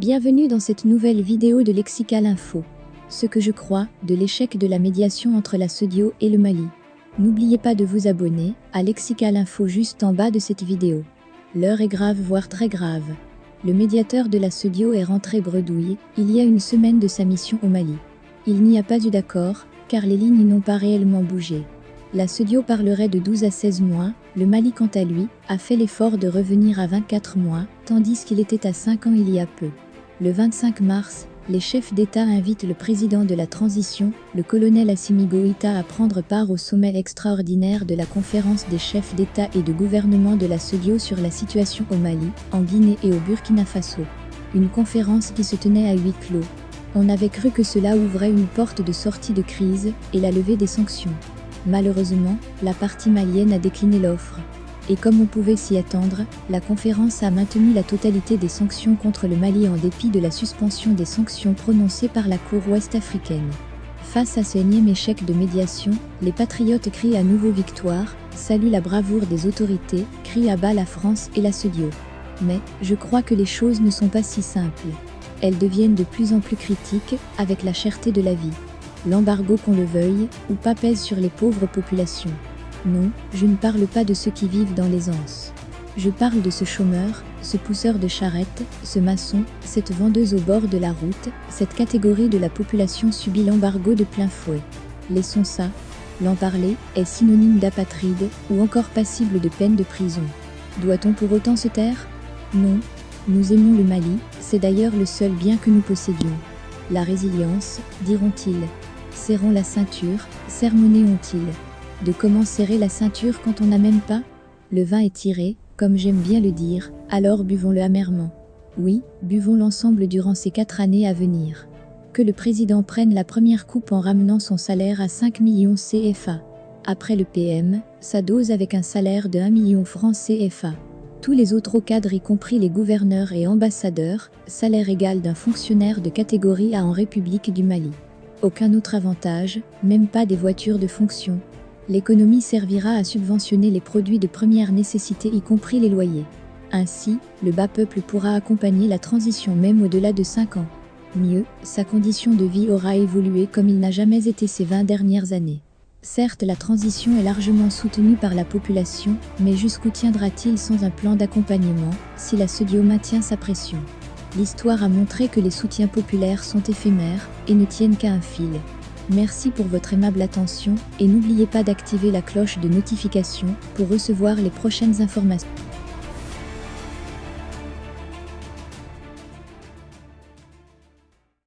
Bienvenue dans cette nouvelle vidéo de Lexical Info. Ce que je crois de l'échec de la médiation entre la SODIO et le Mali. N'oubliez pas de vous abonner à Lexical Info juste en bas de cette vidéo. L'heure est grave, voire très grave. Le médiateur de la SODIO est rentré bredouille il y a une semaine de sa mission au Mali. Il n'y a pas eu d'accord, car les lignes n'ont pas réellement bougé. La SODIO parlerait de 12 à 16 mois, le Mali quant à lui, a fait l'effort de revenir à 24 mois, tandis qu'il était à 5 ans il y a peu. Le 25 mars, les chefs d'État invitent le président de la transition, le colonel Assimi Goïta, à prendre part au sommet extraordinaire de la conférence des chefs d'État et de gouvernement de la SODIO sur la situation au Mali, en Guinée et au Burkina Faso. Une conférence qui se tenait à huis clos. On avait cru que cela ouvrait une porte de sortie de crise et la levée des sanctions. Malheureusement, la partie malienne a décliné l'offre. Et comme on pouvait s'y attendre, la conférence a maintenu la totalité des sanctions contre le Mali en dépit de la suspension des sanctions prononcées par la Cour ouest-africaine. Face à ce énième échec de médiation, les patriotes crient à nouveau victoire, saluent la bravoure des autorités, crient à bas la France et la SODIO. Mais, je crois que les choses ne sont pas si simples. Elles deviennent de plus en plus critiques, avec la cherté de la vie. L'embargo, qu'on le veuille ou pas, pèse sur les pauvres populations. Non, je ne parle pas de ceux qui vivent dans l'aisance. Je parle de ce chômeur, ce pousseur de charrette, ce maçon, cette vendeuse au bord de la route. Cette catégorie de la population subit l'embargo de plein fouet. Laissons ça. L'en parler est synonyme d'apatride ou encore passible de peine de prison. Doit-on pour autant se taire? Non. Nous aimons le Mali, c'est d'ailleurs le seul bien que nous possédions. La résilience, diront-ils. Serrons la ceinture, sermonnéons-ils. De comment serrer la ceinture quand on n'a même pas? Le vin est tiré, comme j'aime bien le dire, alors buvons-le amèrement. Oui, buvons l'ensemble durant ces 4 années à venir. Que le président prenne la première coupe en ramenant son salaire à 5 millions CFA. Après le PM, sa dose avec un salaire de 1 million francs CFA. Tous les autres cadres, y compris les gouverneurs et ambassadeurs, salaire égal d'un fonctionnaire de catégorie A en République du Mali. Aucun autre avantage, même pas des voitures de fonction. L'économie servira à subventionner les produits de première nécessité, y compris les loyers. Ainsi, le bas peuple pourra accompagner la transition même au-delà de 5 ans. Mieux, sa condition de vie aura évolué comme il n'a jamais été ces 20 dernières années. Certes, la transition est largement soutenue par la population, mais jusqu'où tiendra-t-il sans un plan d'accompagnement, si la SODIO maintient sa pression? L'histoire a montré que les soutiens populaires sont éphémères et ne tiennent qu'à un fil. Merci pour votre aimable attention et n'oubliez pas d'activer la cloche de notification pour recevoir les prochaines informations.